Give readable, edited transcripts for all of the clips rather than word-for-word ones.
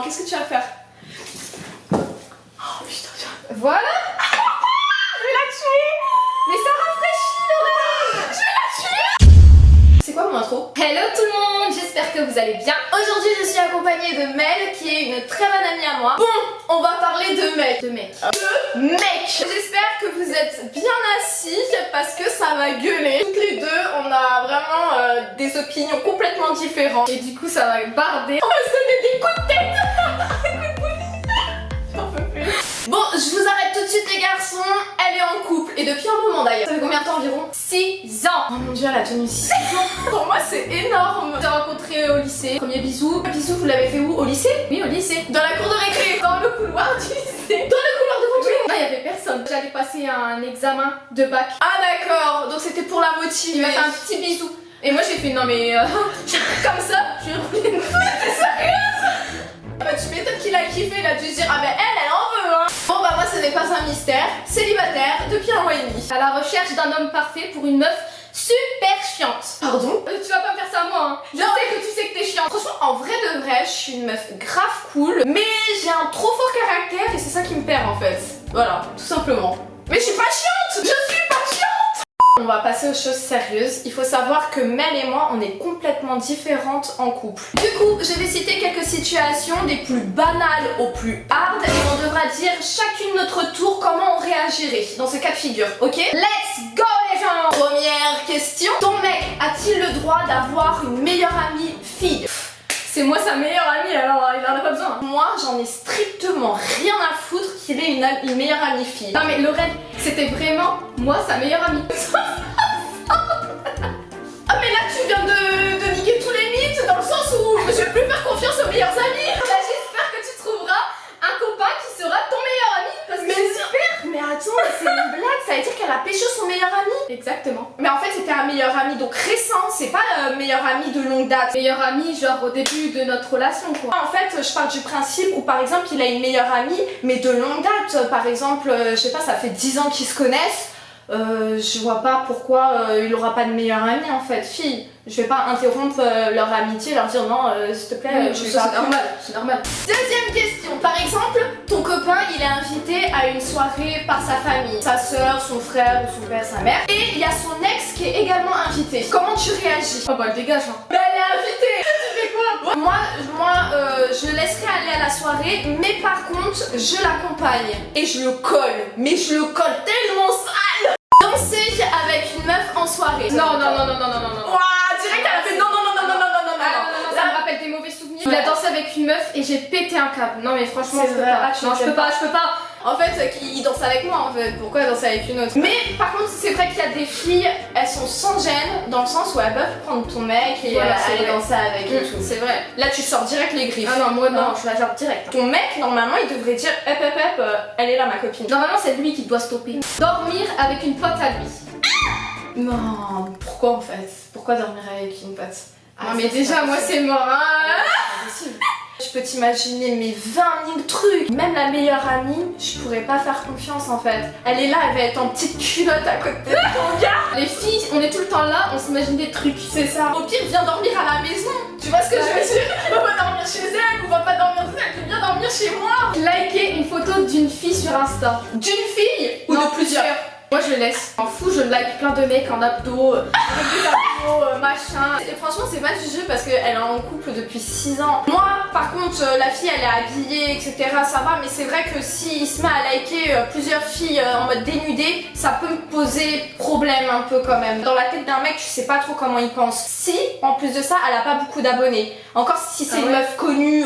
qu'est-ce que tu vas faire? Oh putain, voilà. Je vais la tuer. Mais ça rafraîchit l'oreille. Je vais la tuer. C'est quoi mon intro? Hello tout le monde, j'espère que vous allez bien. Aujourd'hui je suis accompagnée de Mel qui est une très bonne amie à moi. Bon, on va parler de mec. De mec. J'espère que vous êtes bien assis parce que ça va gueuler. Toutes les deux on a vraiment des opinions complètement différentes. Et du coup ça va barder. On va se donner des coups de tête. Bon, je vous arrête tout de suite les garçons, elle est en couple et depuis un moment d'ailleurs. Ça fait combien de temps environ? 6 ans. Oh mon dieu, elle a tenu 6 ans. Pour moi c'est énorme. J'ai rencontré au lycée. Premier bisou. Le bisou vous l'avez fait où? Au lycée? Oui, au lycée. Dans la cour de récré. Dans le couloir du lycée. Dans le couloir devant tout le monde. Non, il y avait personne. J'allais passer un examen de bac. Ah d'accord, donc c'était pour la motiver. Il m'a fait un petit bisou. Et moi j'ai fait non mais comme ça, je vais rouler une bah tu m'étonnes qu'il a kiffé, il a dû se dire ah mais elle en veut hein. Bon bah moi ce n'est pas un mystère, célibataire depuis un mois et demi. À la recherche d'un homme parfait pour une meuf super chiante. Pardon? Tu vas pas me faire ça à moi hein. Je sais que tu sais que t'es chiante. Franchement en vrai de vrai je suis une meuf grave cool, mais j'ai un trop fort caractère et c'est ça qui me perd en fait. Voilà, tout simplement. Mais je suis pas chiante. Je suis pas chiante. On va passer aux choses sérieuses. Il faut savoir que Mel et moi, on est complètement différentes en couple. Du coup, je vais citer quelques situations des plus banales aux plus hard et on devra dire chacune notre tour comment on réagirait dans ce cas de figure, ok? Let's go les gens! Première question. Ton mec a-t-il le droit d'avoir une meilleure amie fille? C'est moi sa meilleure amie, alors il en a pas besoin. Moi, j'en ai strictement rien à foutre qu'il ait une meilleure amie fille. Non mais Lorraine, c'était vraiment moi sa meilleure amie. Ah mais là tu viens de niquer tous les mythes dans le sens où je vais plus faire confiance aux meilleurs amis. Là j'espère que tu trouveras un copain qui sera ton meilleur ami parce que mais super. Mais attends, c'est une blague, ça veut dire qu'elle a pécho son meilleur ami. Exactement. Mais en fait c'était un meilleur ami donc récent, c'est pas meilleur ami de longue date. Meilleur ami genre au début de notre relation quoi. En fait je pars du principe où par exemple il a une meilleure amie mais de longue date. Par exemple je sais pas, ça fait 10 ans qu'ils se connaissent. Je vois pas pourquoi il aura pas de meilleure amie en fait, fille. Je vais pas interrompre leur amitié, leur dire non, s'il te plaît, je vais pas. C'est normal. Deuxième question. Par exemple, ton copain il est invité à une soirée par sa famille, sa soeur, son frère ou son père, sa mère, et il y a son ex qui est également invité. Comment tu réagis? Oh bah elle dégage hein. Mais elle est invitée. Tu fais quoi? Moi, je le laisserai aller à la soirée, mais par contre, je l'accompagne et je le colle. Mais je le colle tellement sale. Danser avec une meuf en soirée. Non. Ouah, direct elle a fait non. Ça me rappelle des mauvais souvenirs. Il a dansé avec une meuf et j'ai pété un câble. Non mais franchement je peux pas. Non je peux pas. En fait il danse avec moi en fait. Pourquoi danser avec une autre? Mais par contre c'est vrai qu'il y a des filles, elles sont sans gêne dans le sens où elles peuvent prendre ton mec et voilà, aller danser avec et tout. C'est vrai. Là tu sors direct les griffes. Ah non moi non, je la genre direct. Ton mec normalement il devrait dire elle est là ma copine. Normalement c'est lui qui doit stopper. Dormir avec une pote à lui. Non, pourquoi en fait? Pourquoi dormir avec une pote? Ah mais déjà moi c'est mort hein. Je peux t'imaginer mes 20 000 trucs. Même la meilleure amie, je pourrais pas faire confiance en fait. Elle est là, elle va être en petite culotte à côté de ton gars. Les filles, on est tout le temps là, on s'imagine des trucs. C'est ça. Au pire, viens dormir à la maison. Tu vois ce que je veux dire? On va dormir chez elle, on va pas dormir chez elle, viens dormir chez moi. Liker une photo d'une fille sur Insta. D'une fille ou de plusieurs? Moi je laisse. Je m'en fous, je like plein de mecs en abdos, machin. Et franchement c'est pas du jeu parce qu'elle est en couple depuis 6 ans. Moi par contre la fille elle est habillée etc ça va, mais c'est vrai que s'il se met à liker plusieurs filles en mode dénudé, ça peut me poser problème un peu quand même. Dans la tête d'un mec tu sais pas trop comment il pense. Si en plus de ça elle a pas beaucoup d'abonnés. Encore si c'est une meuf connue,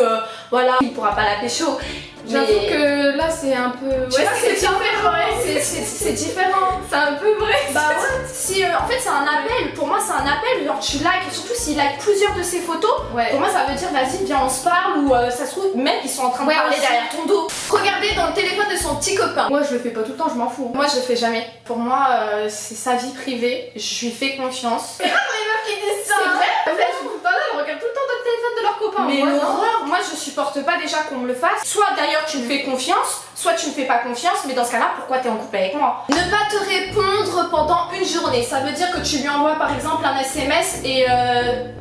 voilà, il pourra pas la pécho. J'avoue que là c'est un peu... Ouais, c'est différent. C'est différent. C'est un peu vrai. Bah ouais. Si, en fait c'est un appel. Pour moi c'est un appel. Genre tu likes, surtout s'il like plusieurs de ses photos. Ouais. Pour moi ça veut dire vas-y viens on se parle ou ça se trouve même ils sont en train de parler derrière ton dos. Regardez dans le téléphone de son petit copain. Moi je le fais pas tout le temps, je m'en fous. Moi je le fais jamais. Pour moi c'est sa vie privée. Je lui fais confiance. C'est rare les meufs qui disent ça. C'est vrai. En fait je pas là, elles regardent tout le temps dans le téléphone de leur copain. Mais l'horreur, moi je supporte pas déjà qu'on me le fasse. Soit d'ailleurs tu me fais confiance, soit tu me fais pas confiance, mais dans ce cas-là, pourquoi t'es en couple avec moi? Ne pas te répondre pendant une journée, ça veut dire que tu lui envoies par exemple un SMS et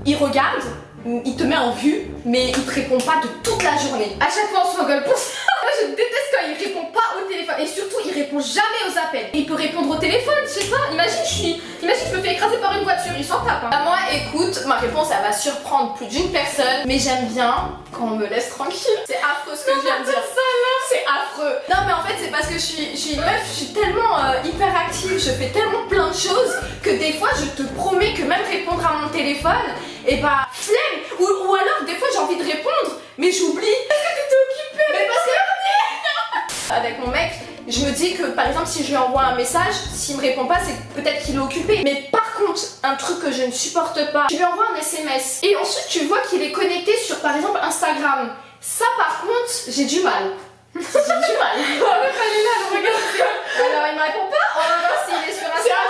il regarde, il te met en vue, mais il te répond pas de toute la journée. À chaque fois on s'engueule pour ça. Moi je déteste quand il répond pas au téléphone. Et surtout il répond jamais aux appels. Et il peut répondre au téléphone, je sais pas. Imagine je me fais écraser par une voiture, il s'en tape. Hein. Bah, moi écoute, ma réponse elle va surprendre plus d'une personne, mais j'aime bien quand on me laisse tranquille. C'est affreux ce que je viens de dire. C'est affreux. Non mais en fait c'est parce que je suis une meuf, je suis tellement hyperactive, je fais tellement plein de choses que des fois je te promets que même répondre à mon téléphone, et bah flemme. Ou alors des fois j'ai envie de répondre, mais j'oublie. Parce que t'étais occupée. Mais parce que avec mon mec, je me dis que par exemple si je lui envoie un message, s'il me répond pas c'est peut-être qu'il est occupé. Mais par contre, un truc que je ne supporte pas, je lui envoie un SMS et ensuite tu vois qu'il est connecté sur par exemple Instagram. Ça par contre, j'ai du mal. J'ai du mal. Alors il me répond pas. On va voir s'il est sur Instagram.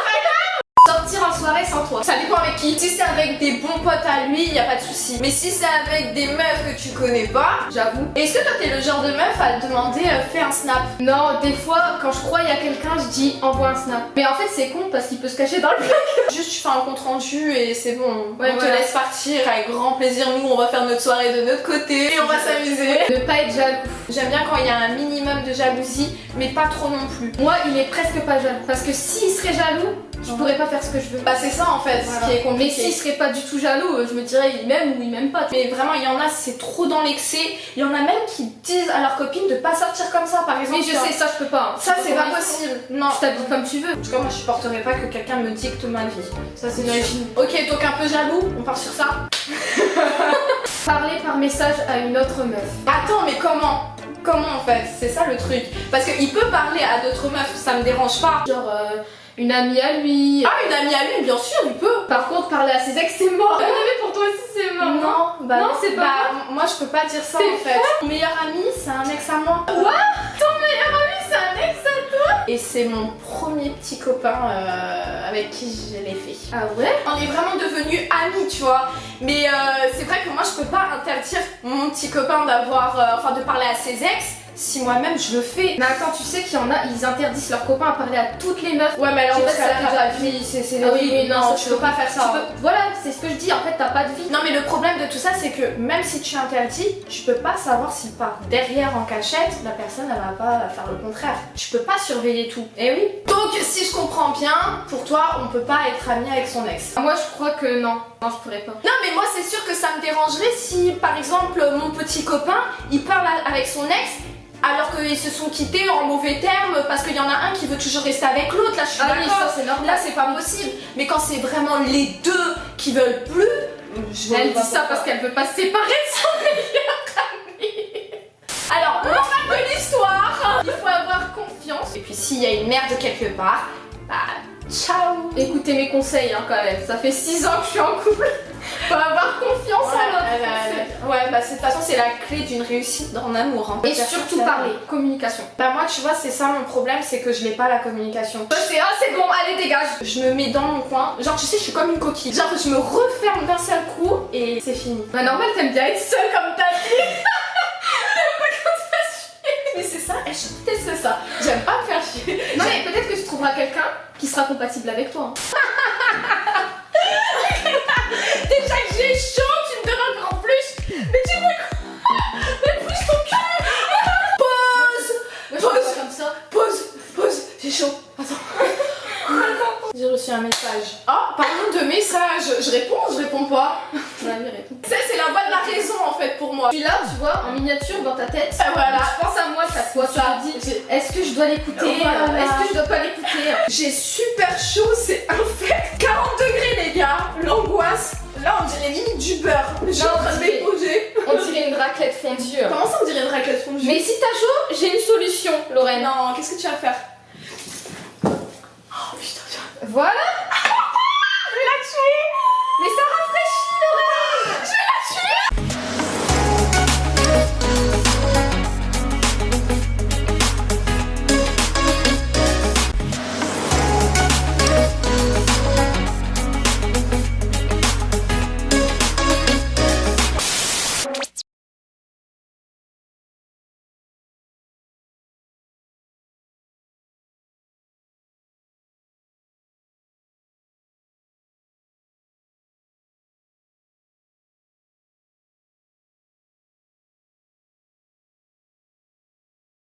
Sortir en soirée sans toi. Ça dépend avec qui. Si c'est avec des bons potes à lui, y a pas de souci. Mais si c'est avec des meufs que tu connais pas, j'avoue. Est-ce que toi t'es le genre de meuf à te demander fais un snap? Non, des fois quand je crois il y a quelqu'un, je dis envoie un snap. Mais en fait c'est con parce qu'il peut se cacher dans le bloc. Juste tu fais un compte rendu et c'est bon. Ouais, on te laisse partir avec grand plaisir. Nous on va faire notre soirée de notre côté et on va s'amuser. Ne pas être jaloux. J'aime bien quand il y a un minimum de jalousie, mais pas trop non plus. Moi il est presque pas jaloux. Parce que s'il serait jaloux, je pourrais pas faire ce que je veux. Bah c'est ça en fait, Voilà. ce qui est compliqué. Mais s'il serait pas du tout jaloux, je me dirais il m'aime ou il m'aime pas. Mais vraiment il y en a c'est trop dans l'excès. Il y en a même qui disent à leurs copines de pas sortir comme ça par exemple. Oui je sais, ça je peux pas. Ça c'est pas possible. Non. Je t'habille comme tu veux. En tout cas moi je supporterais pas que quelqu'un me dicte ma vie. Ça c'est sûr. Imagine. Ok donc un peu jaloux, on part sur ça. Parler par message à une autre meuf. Attends mais comment? Comment en fait? C'est ça le truc. Parce qu'il peut parler à d'autres meufs, ça me dérange pas. Genre une amie à lui. Ah une amie à lui bien sûr il peut. Par contre parler à ses ex c'est mort. Mais pour toi aussi c'est mort. Non, bah non, c'est pas moi je peux pas dire ça C'est en fait. Mon meilleur ami c'est un ex à moi. Quoi? Ton meilleur ami c'est un ex à toi? Et c'est mon premier petit copain avec qui je l'ai fait. Ah ouais? On est vraiment devenus amis tu vois. Mais c'est vrai que moi je peux pas interdire mon petit copain d'avoir, enfin de parler à ses ex. Si moi-même je le fais. Mais attends, tu sais qu'il y en a, ils interdisent leurs copains à parler à toutes les meufs. Ouais mais alors Je dans sais ce pas si cas-là ça t'as t'a pas de vie, c'est Ah oui, mais non, ça, tu peux pas faire ça. Voilà, c'est ce que je dis, en fait t'as pas de vie. Non mais le problème de tout ça c'est que même si tu interdis, tu peux pas savoir si par derrière en cachette, la personne elle va pas faire le contraire. Tu peux pas surveiller tout. Eh oui. Donc si je comprends bien, pour toi on peut pas être ami avec son ex. Moi je crois que non, je pourrais pas. Non mais moi c'est sûr que ça me dérangerait si par exemple mon petit copain il parle avec son ex alors qu'ils se sont quittés en mauvais termes parce qu'il y en a un qui veut toujours rester avec l'autre. Là je suis Ah oui, d'accord, ça c'est normal. là c'est pas possible. Mais quand c'est vraiment les deux qui veulent plus, Elle dit ça parce qu'elle veut pas se séparer de son meilleur ami. Alors, morale de l'histoire, il faut avoir confiance. Et puis s'il y a une merde quelque part, bah ciao. Écoutez mes conseils quand même, ça fait 6 ans que je suis en couple. Faut avoir confiance en l'autre. Ouais, bah de toute façon c'est la clé d'une réussite dans l'amour. Et surtout parler, communication. Bah moi tu vois c'est ça mon problème, c'est que je n'ai pas la communication. C'est bon, allez dégage. Je me mets dans mon coin, genre tu sais je suis comme une coquille. Genre je me referme d'un seul coup et c'est fini. Bah normal t'aimes bien être seule comme t'as dit. Mais c'est ça, je déteste ça. J'aime pas me faire chier. Non mais peut-être que tu trouveras quelqu'un qui sera compatible avec toi. Déjà que j'ai chaud, tu me demandes en plus. Mais tu veux quoi? Mais pousse ton cul. Pause. Pause. Comme ça. Pause. J'ai chaud. Attends. J'ai reçu un message. Oh, parlons de messages. Je réponds pas. Ça, c'est la voix de la raison en fait pour moi. Puis là, tu vois, en miniature dans ta tête, Voilà. tu penses à moi chaque fois. Tu te dis, est-ce que je dois l'écouter? Voilà. Est-ce que je dois pas l'écouter? J'ai super chaud, c'est un fait. 40 degrés les gars. L'angoisse. Là, on dirait limite du beurre. Je suis en train de m'épouser. On dirait une raclette fondue. Comment ça, on dirait une raclette fondue? Mais si t'as chaud, j'ai une solution, Lorraine. Non, qu'est-ce que tu vas faire? Oh putain, Voilà. je vais la tuer.